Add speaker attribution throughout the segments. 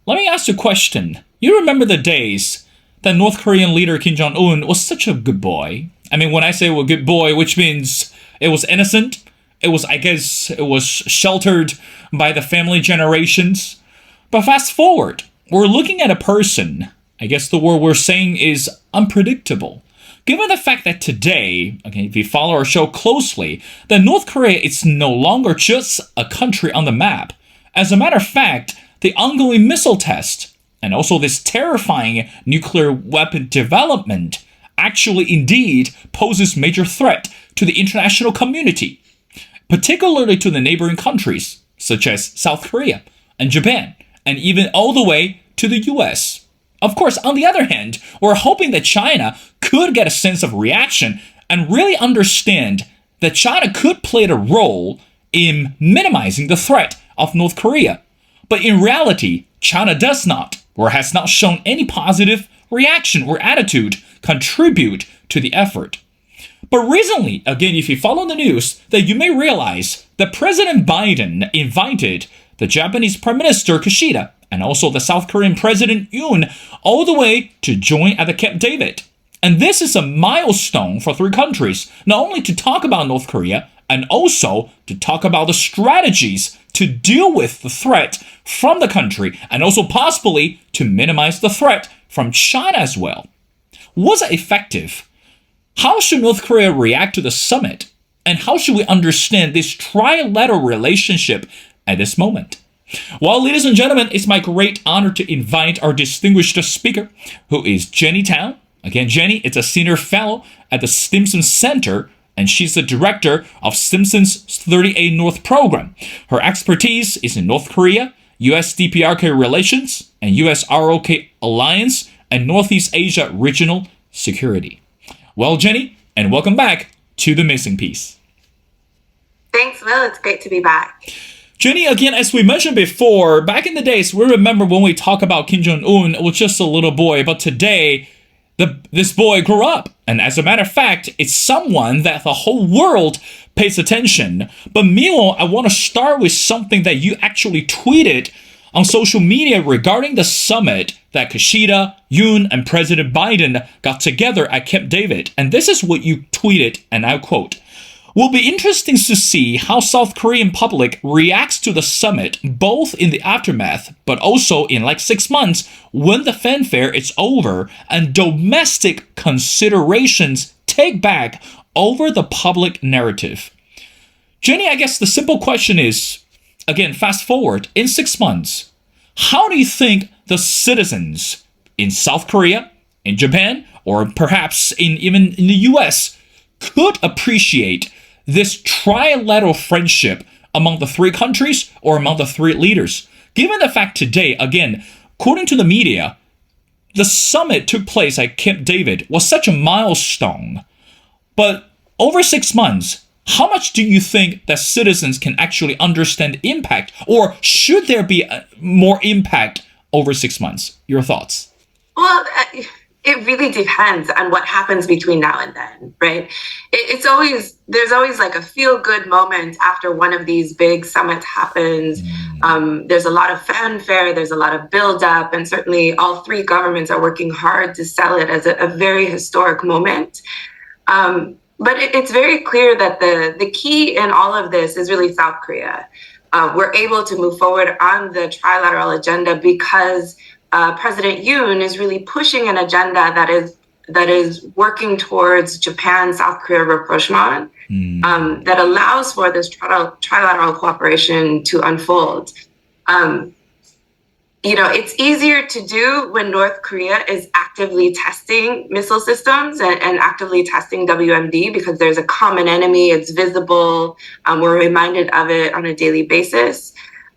Speaker 1: let me ask you a question. You remember the days that North Korean leader Kim Jong-un was such a good boy? I mean, when I say a good boy, which means it was innocent, I guess it was sheltered by the family generations. But fast forward, we're looking at a person, I guess the word we're saying is unpredictable. Given the fact that today, okay, if you follow our show closely, that North Korea is no longer just a country on the map. As a matter of fact, the ongoing missile test and also this terrifying nuclear weapon development actually indeed poses major threat to the international community, particularly to the neighboring countries such as South Korea and Japan, and even all the way to the US. Of course, on the other hand, we're hoping that China could get a sense of reaction and really understand that China could play a role in minimizing the threat of North Korea. But in reality, China does not, or has not shown any positive reaction or attitude contribute to the effort. But recently, again, if you follow the news, that you may realize that President Biden invited the Japanese Prime Minister Kishida and also the South Korean President Yoon all the way to join at the Camp David. And this is a milestone for three countries, not only to talk about North Korea, and also to talk about the strategies to deal with the threat from the country, and also possibly to minimize the threat from China as well. Was it effective? How should North Korea react to the summit? And how should we understand this trilateral relationship at this moment? Well, ladies and gentlemen, it's my great honor to invite our distinguished speaker, who is Jenny Tao. Again, Jenny is a senior fellow at the Stimson Center, and she's the director of Stimson's 38 North program. Her expertise is in North Korea, US-DPRK relations, and US-ROK alliance, and Northeast Asia regional security. Well, Jenny, and welcome back to The Missing Piece.
Speaker 2: Thanks, Will. It's great to be back.
Speaker 1: Jenny, again, as we mentioned before, back in the days, we remember when we talk about Kim Jong-un was just a little boy, but today, this boy grew up. And as a matter of fact, it's someone that the whole world pays attention. But meanwhile, I want to start with something that you actually tweeted on social media regarding the summit that Kishida, Yoon, and President Biden got together at Camp David. And this is what you tweeted, and I quote, "Will be interesting to see how South Korean public reacts to the summit, both in the aftermath, but also in like 6 months when the fanfare is over and domestic considerations take back over the public narrative." Jenny, I guess the simple question is, again, fast forward, in 6 months, how do you think the citizens in South Korea, in Japan, or perhaps even in the US could appreciate this trilateral friendship among the three countries or among the three leaders? Given the fact today, again, according to the media, the summit took place at Camp David was such a milestone. But over 6 months, how much do you think that citizens can actually understand impact, or should there be more impact over 6 months? Your thoughts?
Speaker 2: Well, it really depends on what happens between now and then, right? There's always like a feel-good moment after one of these big summits happens. There's a lot of fanfare, there's a lot of build-up, and certainly all three governments are working hard to sell it as a very historic moment. But it's very clear that the key in all of this is really South Korea. We're able to move forward on the trilateral agenda because President Yoon is really pushing an agenda that is working towards Japan-South Korea rapprochement, that allows for this trilateral cooperation to unfold. It's easier to do when North Korea is actively testing missile systems and actively testing WMD because there's a common enemy, it's visible, we're reminded of it on a daily basis.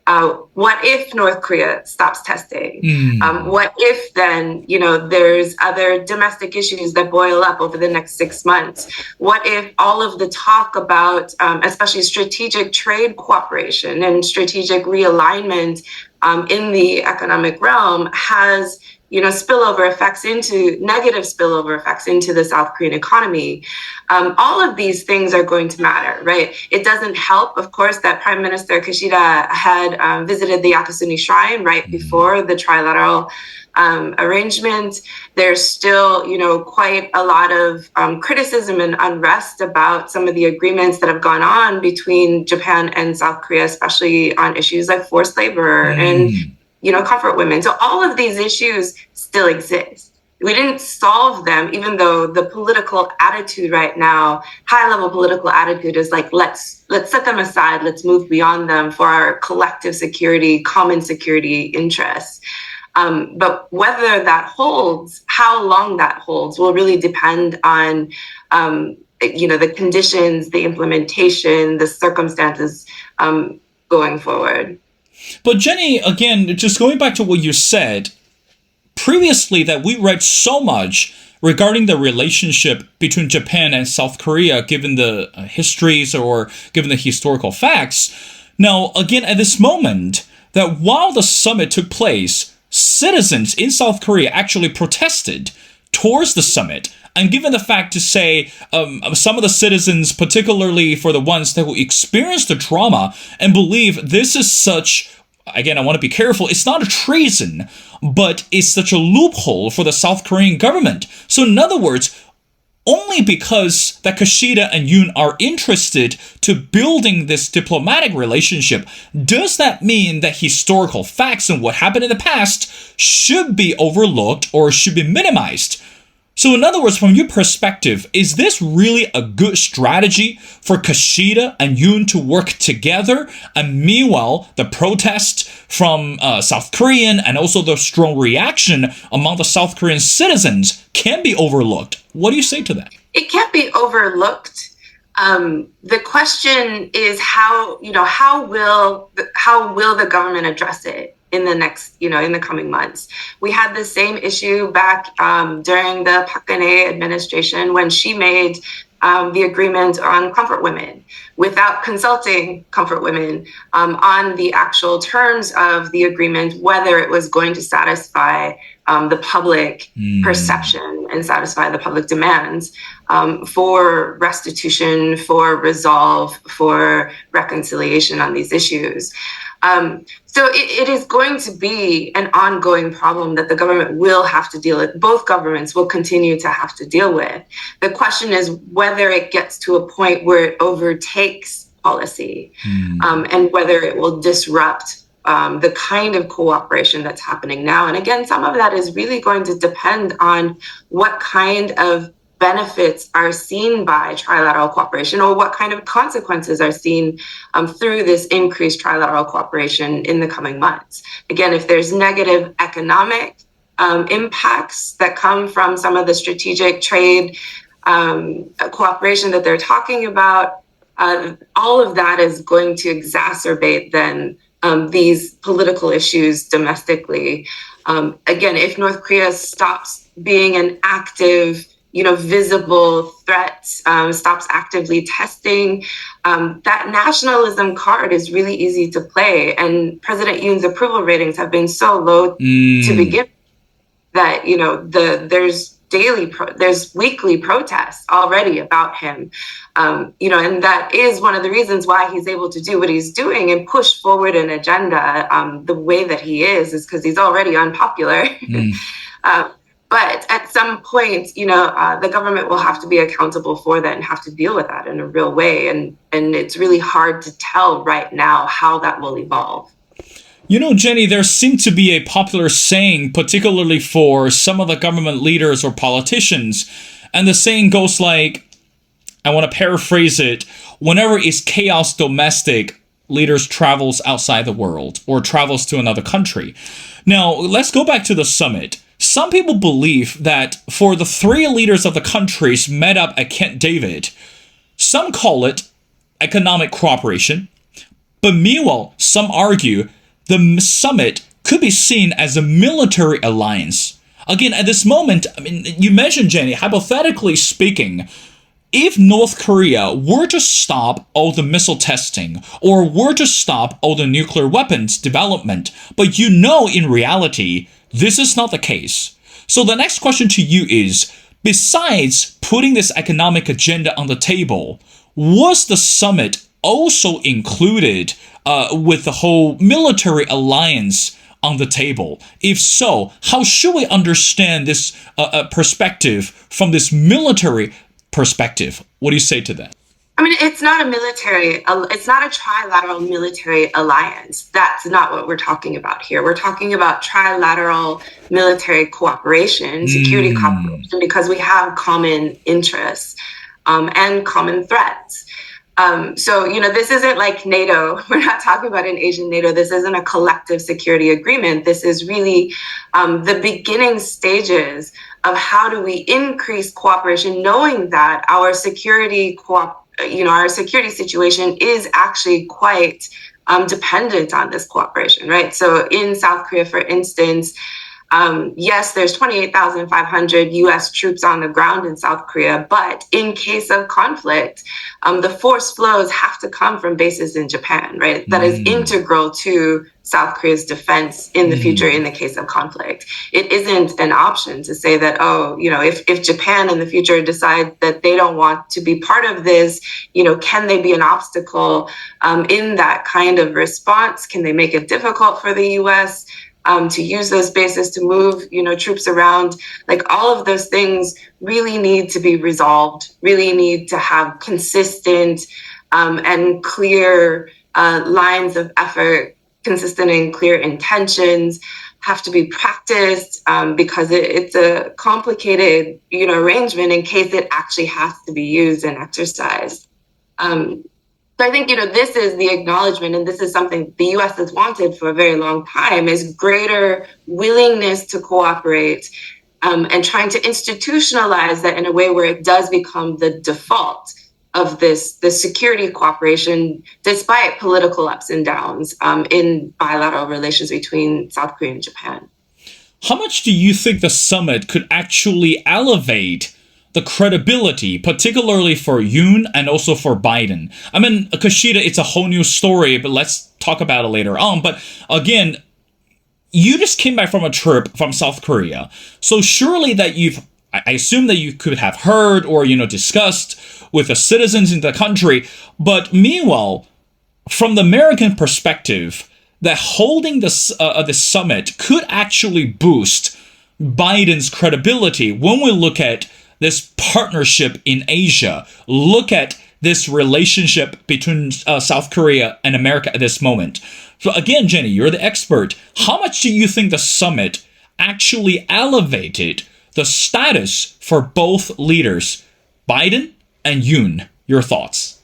Speaker 2: What if North Korea stops testing? What if then, there's other domestic issues that boil up over the next 6 months? What if all of the talk about, especially strategic trade cooperation and strategic realignment in the economic realm has, spillover effects into negative spillover effects into the South Korean economy. All of these things are going to matter, right? It doesn't help, of course, that Prime Minister Kishida had visited the Yakasuni Shrine right before the trilateral arrangement. There's still, quite a lot of criticism and unrest about some of the agreements that have gone on between Japan and South Korea, especially on issues like forced labor and, comfort women. So all of these issues still exist. We didn't solve them, even though the political attitude right now, high-level political attitude is like, let's set them aside, let's move beyond them for our collective security, common security interests. But whether that holds, how long that holds, will really depend on, the conditions, the implementation, the circumstances going forward.
Speaker 1: But Jenny, again, just going back to what you said previously, that we read so much regarding the relationship between Japan and South Korea, given the histories or given the historical facts. Now, again, at this moment, that while the summit took place, citizens in South Korea actually protested towards the summit. And given the fact to say some of the citizens, particularly for the ones that will experience the trauma and believe this is such, again, I want to be careful, it's not a treason, but it's such a loophole for the South Korean government. So in other words, only because that Kishida and Yoon are interested to building this diplomatic relationship, does that mean that historical facts and what happened in the past should be overlooked or should be minimized? So in other words, from your perspective, is this really a good strategy for Kishida and Yoon to work together? And meanwhile, the protest from South Korean and also the strong reaction among the South Korean citizens can be overlooked. What do you say to that? It
Speaker 2: can't be overlooked. The question is how will the government address it in the next, in the coming months? We had the same issue back during the Park Geun-hye administration when she made the agreement on comfort women without consulting comfort women on the actual terms of the agreement, whether it was going to satisfy the public perception and satisfy the public demands for restitution, for resolve, for reconciliation on these issues. So it is going to be an ongoing problem that the government will have to deal with. Both governments will continue to have to deal with. The question is whether it gets to a point where it overtakes policy and whether it will disrupt the kind of cooperation that's happening now. And again, some of that is really going to depend on what kind of benefits are seen by trilateral cooperation or what kind of consequences are seen through this increased trilateral cooperation in the coming months. Again, if there's negative economic impacts that come from some of the strategic trade cooperation that they're talking about, all of that is going to exacerbate then these political issues domestically. Again, if North Korea stops being an active visible threat, stops actively testing, that nationalism card is really easy to play. And President Yoon's approval ratings have been so low to begin that, there's weekly protests already about him. And that is one of the reasons why he's able to do what he's doing and push forward an agenda the way that he is because he's already unpopular. But at some point, the government will have to be accountable for that and have to deal with that in a real way. And it's really hard to tell right now how that will evolve.
Speaker 1: Jenny, there seems to be a popular saying, particularly for some of the government leaders or politicians. And the saying goes like, I want to paraphrase it, whenever it's chaos domestic, leaders travels outside the world or travels to another country. Now, let's go back to the summit. Some people believe that for the three leaders of the countries met up at Camp David, some call it economic cooperation, but meanwhile, some argue the summit could be seen as a military alliance. Again, at this moment, you mentioned, Jenny, hypothetically speaking, if North Korea were to stop all the missile testing or were to stop all the nuclear weapons development, but in reality, this is not the case. So the next question to you is, besides putting this economic agenda on the table, was the summit also included with the whole military alliance on the table? If so, how should we understand this perspective from this military perspective? What do you say to that?
Speaker 2: I mean, it's not a trilateral military alliance. That's not what we're talking about here. We're talking about trilateral military cooperation, security cooperation, because we have common interests and common threats. So, this isn't like NATO. We're not talking about an Asian NATO. This isn't a collective security agreement. This is really the beginning stages of how do we increase cooperation, knowing that our security situation is actually quite dependent on this cooperation, right? So in South Korea, for instance, yes, there's 28,500 U.S. troops on the ground in South Korea, but in case of conflict, the force flows have to come from bases in Japan, right? That is integral to South Korea's defense in the future in the case of conflict. It isn't an option to say that, if Japan in the future decide that they don't want to be part of this, can they be an obstacle in that kind of response? Can they make it difficult for the U.S.? To use those bases to move, troops around? Like, all of those things really need to be resolved, really need to have consistent and clear lines of effort, consistent and clear intentions, have to be practiced because it's a complicated, arrangement in case it actually has to be used and exercised. So I think, this is the acknowledgement, and this is something the U.S. has wanted for a very long time, is greater willingness to cooperate and trying to institutionalize that in a way where it does become the default of the security cooperation, despite political ups and downs in bilateral relations between South Korea and Japan.
Speaker 1: How much do you think the summit could actually elevate the credibility, particularly for Yoon and also for Biden? I mean, Kashida, it's a whole new story, but let's talk about it later on. But again, you just came back from a trip from South Korea. So surely that I assume that you could have heard or, discussed with the citizens in the country. But meanwhile, from the American perspective, that holding the summit could actually boost Biden's credibility when we look at this partnership in Asia, look at this relationship between South Korea and America at this moment. So again, Jenny, you're the expert. How much do you think the summit actually elevated the status for both leaders, Biden and Yoon? Your thoughts?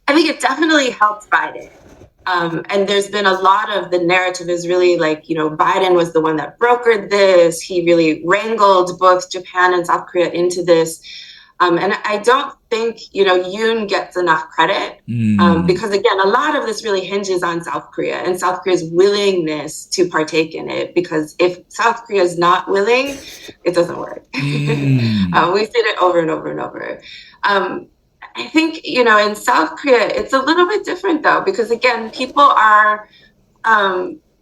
Speaker 2: I think it definitely helped Biden. And there's been a lot of the narrative is really like, Biden was the one that brokered this. He really wrangled both Japan and South Korea into this. And I don't think, Yoon gets enough credit because, again, a lot of this really hinges on South Korea and South Korea's willingness to partake in it. Because if South Korea is not willing, it doesn't work. We've seen it over and over and over. I think, in South Korea, it's a little bit different, though, because, again, people are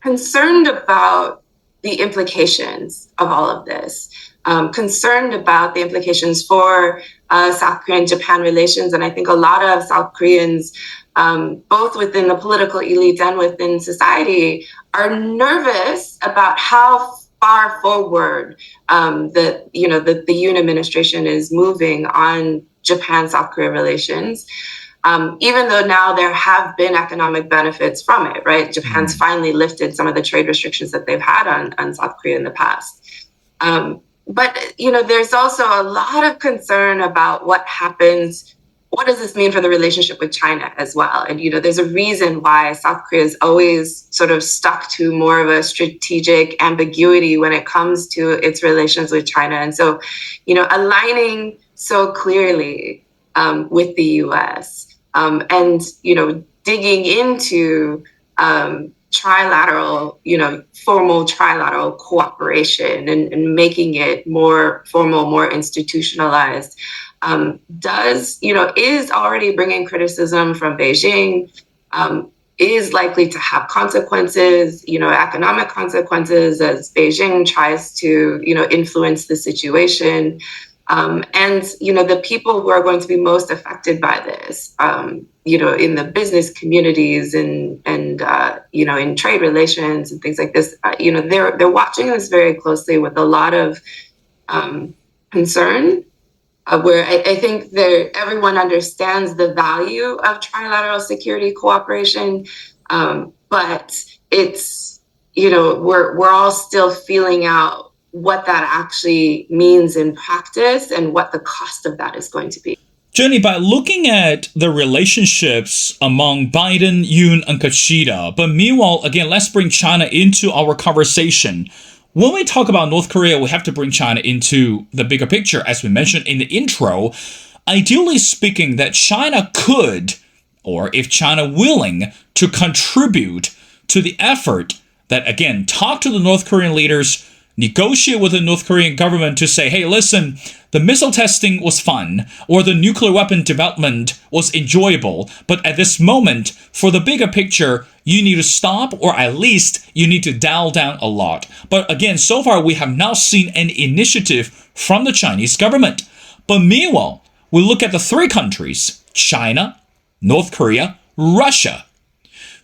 Speaker 2: concerned about the implications of all of this, concerned about the implications for South Korea and Japan relations. And I think a lot of South Koreans, both within the political elite and within society, are nervous about how far forward the Yoon administration is moving on Japan-South Korea relations, even though now there have been economic benefits from it, right? Japan's finally lifted some of the trade restrictions that they've had on South Korea in the past. But, there's also a lot of concern about what happens. What does this mean for the relationship with China as well? And, there's a reason why South Korea is always sort of stuck to more of a strategic ambiguity when it comes to its relations with China. And so, aligning so clearly with the U.S. And, digging into trilateral, formal trilateral cooperation and making it more formal, more institutionalized. is already bringing criticism from Beijing, is likely to have consequences, economic consequences as Beijing tries to, influence the situation. And the people who are going to be most affected by this, in the business communities and in trade relations and things like this, they're watching this very closely with a lot of concern. Where I think everyone understands the value of trilateral security cooperation, but it's we're all still feeling out what that actually means in practice and what the cost of that is going to be.
Speaker 1: Jenny, by looking at the relationships among Biden, Yoon, and Kishida, but meanwhile, again, let's bring China into our conversation. When we talk about North Korea, we have to bring China into the bigger picture, as we mentioned in the intro. Ideally speaking, that China could, or if China willing, to contribute to the effort that, again, talk to the North Korean leaders, negotiate with the North Korean government to say, hey, listen, the missile testing was fun, or the nuclear weapon development was enjoyable, but at this moment, for the bigger picture, you need to stop, or at least you need to dial down a lot. But again, so far, we have not seen any initiative from the Chinese government. But meanwhile, we look at the three countries, China, North Korea, Russia.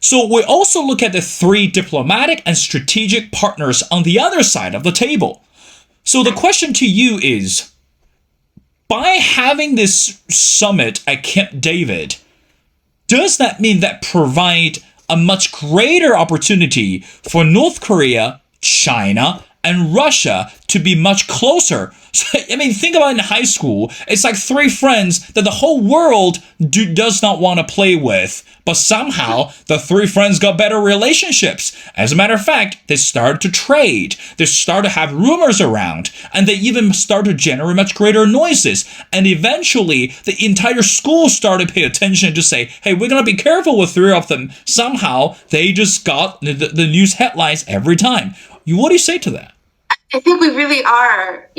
Speaker 1: So we also look at the three diplomatic and strategic partners on the other side of the table. So the question to you is, by having this summit at Camp David, does that mean that provide a much greater opportunity for North Korea, China, and Russia to be much closer? So, I mean, think about it in high school. It's like three friends that the whole world does not want to play with. But somehow, the three friends got better relationships. As a matter of fact, they started to trade. They started to have rumors around. And they even started to generate much greater noises. And eventually, the entire school started to pay attention to say, hey, we're going to be careful with three of them. Somehow, they just got the news headlines every time. What do you say to that?
Speaker 2: I think we really are,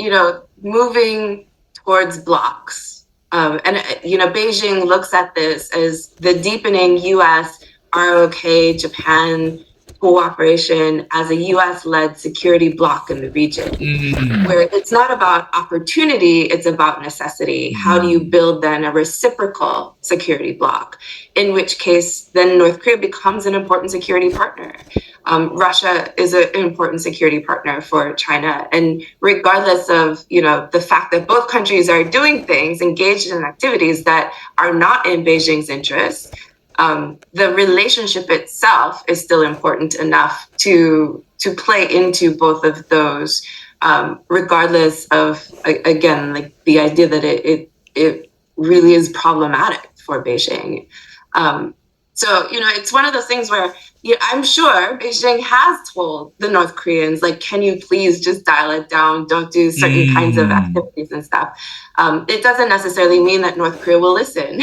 Speaker 2: moving towards blocks. Beijing looks at this as the deepening US-ROK Japan cooperation as a US-led security bloc in the region, where it's not about opportunity, it's about necessity. How do you build then a reciprocal security bloc, in which case then North Korea becomes an important security partner. Russia is an important security partner for China. And regardless of, the fact that both countries are doing things, engaged in activities that are not in Beijing's interests, the relationship itself is still important enough to play into both of those, regardless of, again, like the idea that it really is problematic for Beijing. So, it's one of those things where I'm sure Beijing has told the North Koreans, like, can you please just dial it down? Don't do certain kinds of activities and stuff. It doesn't necessarily mean that North Korea will listen.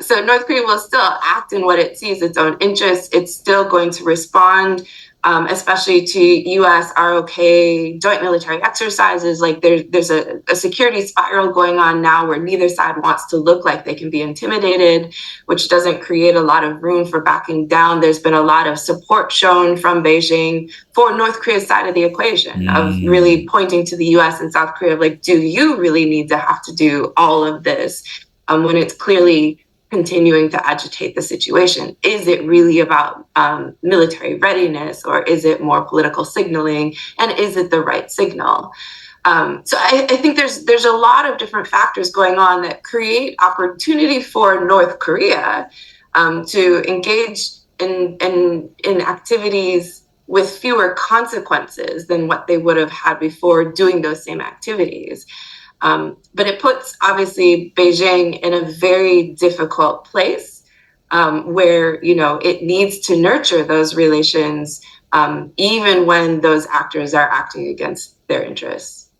Speaker 2: So North Korea will still act in what it sees its own interests. It's still going to respond, especially to US-ROK joint military exercises. Like there's a security spiral going on now where neither side wants to look like they can be intimidated, which doesn't create a lot of room for backing down. There's been a lot of support shown from Beijing for North Korea's side of the equation of really pointing to the US and South Korea, like, do you really need to have to do all of this when it's clearly continuing to agitate the situation? Is it really about military readiness, or is it more political signaling? And is it the right signal? So I think there's a lot of different factors going on that create opportunity for North Korea to engage in activities with fewer consequences than what they would have had before doing those same activities. But it puts, obviously, Beijing in a very difficult place where, it needs to nurture those relations, even when those actors are acting against their interests.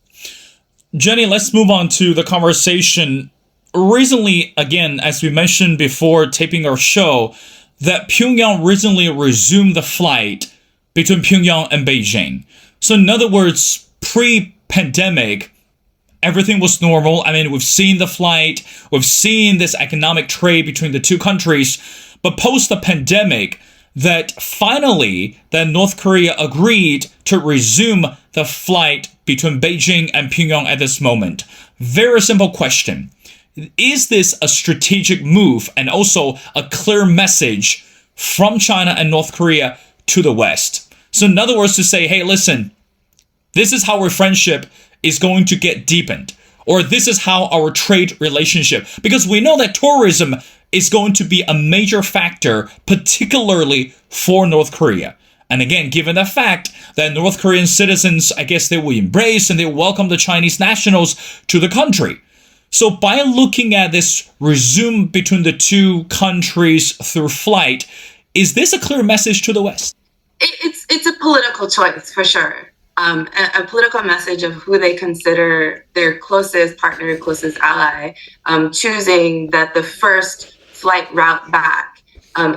Speaker 1: Jenny, let's move on to the conversation. Recently, again, as we mentioned before taping our show, that Pyongyang recently resumed the flight between Pyongyang and Beijing. So in other words, pre-pandemic, everything was normal. I mean, we've seen the flight, we've seen this economic trade between the two countries, but post the pandemic, that finally that North Korea agreed to resume the flight between Beijing and Pyongyang at this moment. Very simple question. Is this a strategic move and also a clear message from China and North Korea to the West? So in other words, to say, hey, listen, this is how our friendship is going to get deepened, or this is how our trade relationship, because we know that tourism is going to be a major factor, particularly for North Korea. And again, given the fact that North Korean citizens, I guess they will embrace and they welcome the Chinese nationals to the country. So by looking at this resume between the two countries through flight, is this a clear message to the West?
Speaker 2: It's a political choice for sure. A political message of who they consider their closest partner, closest ally, choosing that the first flight route back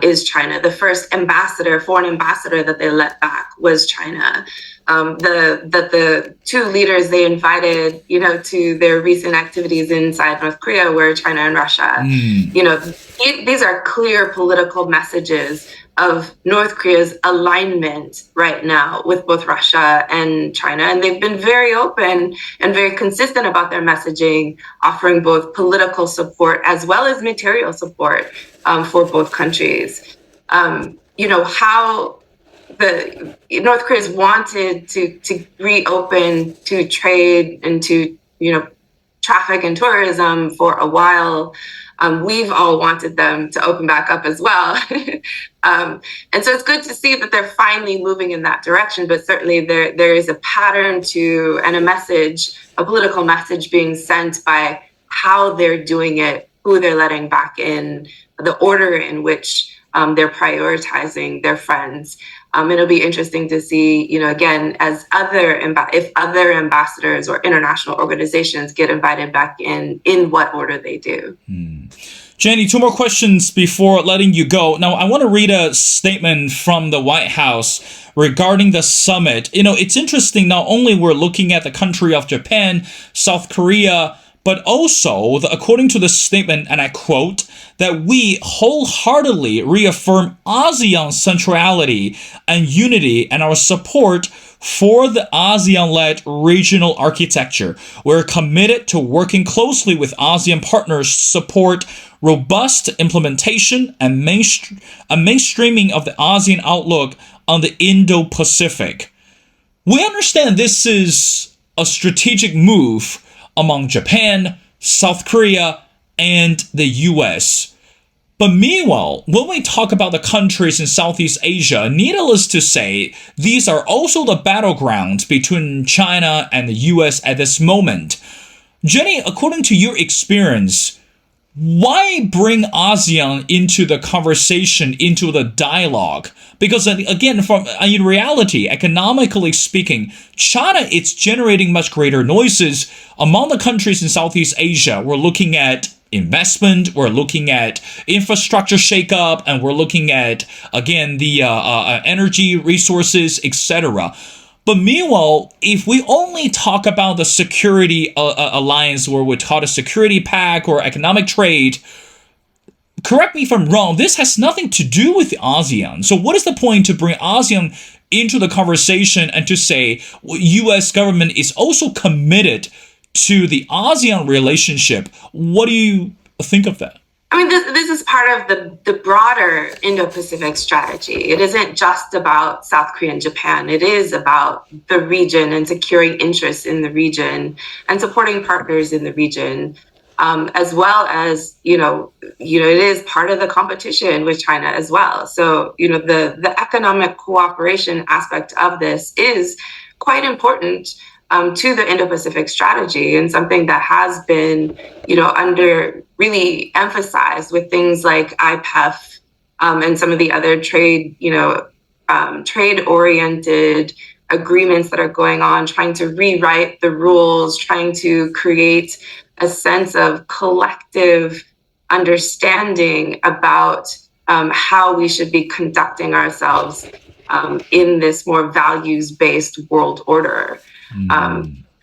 Speaker 2: is China. The first foreign ambassador that they let back was China. The two leaders they invited, to their recent activities inside North Korea were China and Russia. These are clear political messages of North Korea's alignment right now with both Russia and China. And they've been very open and very consistent about their messaging, offering both political support as well as material support for both countries. How the North Korea's wanted to reopen to trade and to, traffic and tourism for a while. We've all wanted them to open back up as well. And so it's good to see that they're finally moving in that direction, but certainly there is a pattern to, and a political message being sent by how they're doing it, who they're letting back in, the order in which they're prioritizing their friends. It'll be interesting to see, again, if other ambassadors or international organizations get invited back in what order they do.
Speaker 1: Jenny, two more questions before letting you go. Now, I want to read a statement from the White House regarding the summit. It's interesting, not only we're looking at the country of Japan, South Korea, but also, according to the statement, and I quote, that we wholeheartedly reaffirm ASEAN's centrality and unity and our support for the ASEAN-led regional architecture. We're committed to working closely with ASEAN partners to support robust implementation and mainstreaming of the ASEAN outlook on the Indo-Pacific. We understand this is a strategic move among Japan, South Korea, and the US. But meanwhile, when we talk about the countries in Southeast Asia, needless to say, these are also the battlegrounds between China and the US at this moment. Jenny, according to your experience, why bring ASEAN into the conversation, into the dialogue? Because again, in reality, economically speaking, China is generating much greater noises among the countries in Southeast Asia. We're looking at investment, we're looking at infrastructure shakeup, and we're looking at, again, the energy resources, etc. But meanwhile, if we only talk about the security alliance, or we call it a security pact or economic trade, correct me if I'm wrong, this has nothing to do with ASEAN. So what is the point to bring ASEAN into the conversation and to say U.S. government is also committed to the ASEAN relationship? What do you think of that?
Speaker 2: I mean, this is part of the broader Indo-Pacific strategy. It isn't just about South Korea and Japan. It is about the region and securing interests in the region and supporting partners in the region, as well as, it is part of the competition with China as well. So, the economic cooperation aspect of this is quite important to the Indo-Pacific strategy, and something that has been, under really emphasized with things like IPEF and some of the other trade-oriented agreements that are going on, trying to rewrite the rules, trying to create a sense of collective understanding about how we should be conducting ourselves in this more values-based world order.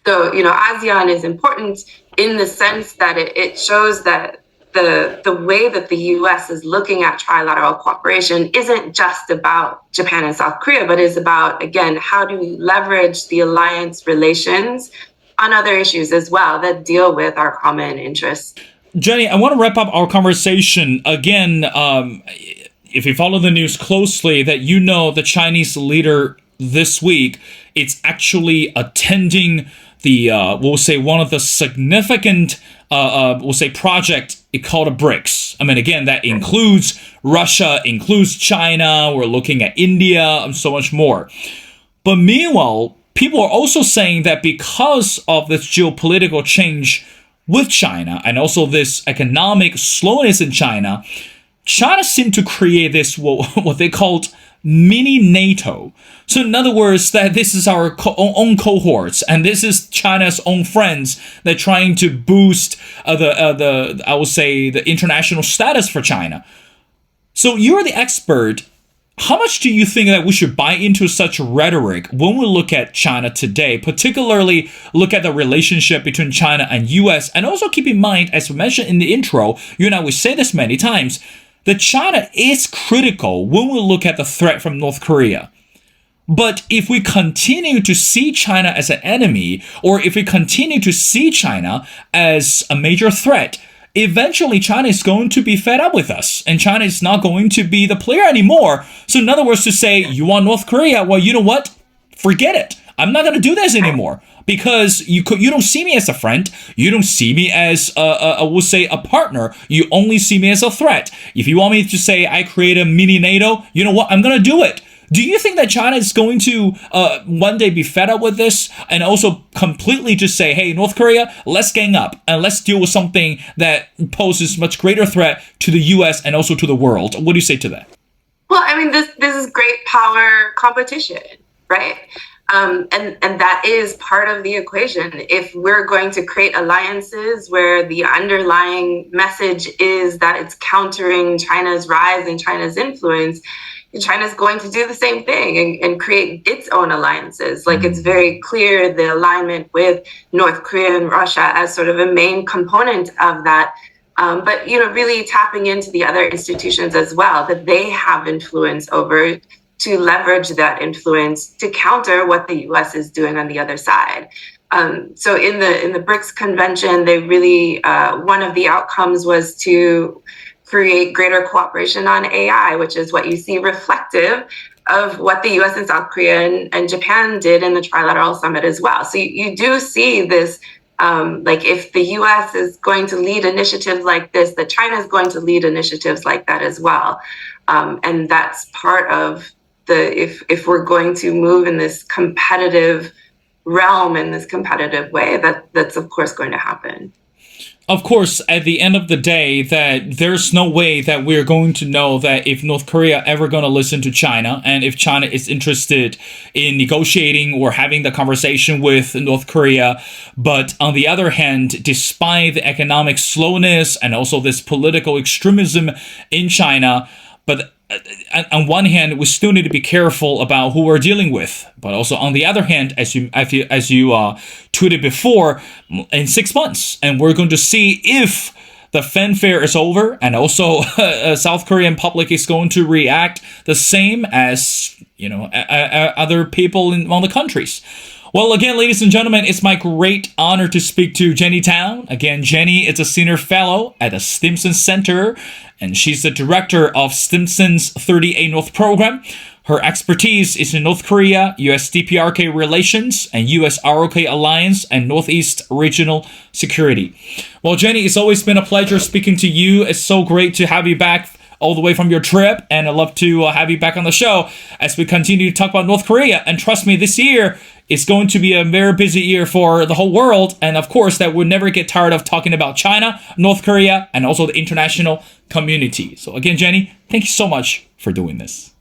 Speaker 2: So, ASEAN is important in the sense that it shows that the way that the US is looking at trilateral cooperation isn't just about Japan and South Korea, but is about, again, how do we leverage the alliance relations on other issues as well that deal with our common interests.
Speaker 1: Jenny, I want to wrap up our conversation again. If you follow the news closely, that the Chinese leader this week, it's actually attending the we'll say one of the significant we'll say project called BRICS. I mean, again, that includes Russia, includes China. We're looking at India and so much more. But meanwhile, people are also saying that because of this geopolitical change with China and also this economic slowness in China, China seemed to create this what they called mini NATO. So in other words, that this is our own cohorts, and this is China's own friends. They're trying to boost the I would say the international status for China. So you're the expert. How much do you think that we should buy into such rhetoric when we look at China today, particularly look at the relationship between China and US, and also keep in mind, as we mentioned in the intro, you and I, we say this many times, that China is critical when we look at the threat from North Korea. But if we continue to see China as an enemy, or if we continue to see China as a major threat, eventually China is going to be fed up with us, and China is not going to be the player anymore. So in other words, to say, you want North Korea, well, you know what? Forget it. I'm not going to do this anymore. Because you don't see me as a friend, you don't see me as we'll say a partner. You only see me as a threat. If you want me to say I create a mini NATO, you know what? I'm gonna do it. Do you think that China is going to one day be fed up with this and also completely just say, hey, North Korea, let's gang up and let's deal with something that poses much greater threat to the US and also to the world? What do you say to that?
Speaker 2: Well, I mean, this is great power competition, right? And that is part of the equation. If we're going to create alliances where the underlying message is that it's countering China's rise and China's influence, China's going to do the same thing and create its own alliances. Like, it's very clear the alignment with North Korea and Russia as sort of a main component of that. But, really tapping into the other institutions as well, that they have influence over, to leverage that influence to counter what the US is doing on the other side. So in the BRICS convention, they really, one of the outcomes was to create greater cooperation on AI, which is what you see reflective of what the US and South Korea and Japan did in the Trilateral Summit as well. So you do see this, like, if the US is going to lead initiatives like this, that China is going to lead initiatives like that as well. And that's part of if we're going to move in this competitive realm, in this competitive way, that's of course going to happen.
Speaker 1: Of course, at the end of the day, that there's no way that we're going to know that if North Korea ever going to listen to China, and if China is interested in negotiating or having the conversation with North Korea. But on the other hand, despite the economic slowness and also this political extremism in China, but on one hand, we still need to be careful about who we're dealing with. But also on the other hand, as you tweeted before, in 6 months, and we're going to see if the fanfare is over, and also South Korean public is going to react the same as other people in all the countries. Well, again, ladies and gentlemen, it's my great honor to speak to Jenny Tang. Again, Jenny is a senior fellow at the Stimson Center, and she's the director of Stimson's 30A North program. Her expertise is in North Korea, US-DPRK relations, and US-ROK alliance, and Northeast regional security. Well, Jenny, it's always been a pleasure speaking to you. It's so great to have you back all the way from your trip, and I'd love to have you back on the show as we continue to talk about North Korea. And trust me, this year is going to be a very busy year for the whole world, and of course that we'll never get tired of talking about China, North Korea, and also the international community. So again, Jenny, thank you so much for doing this.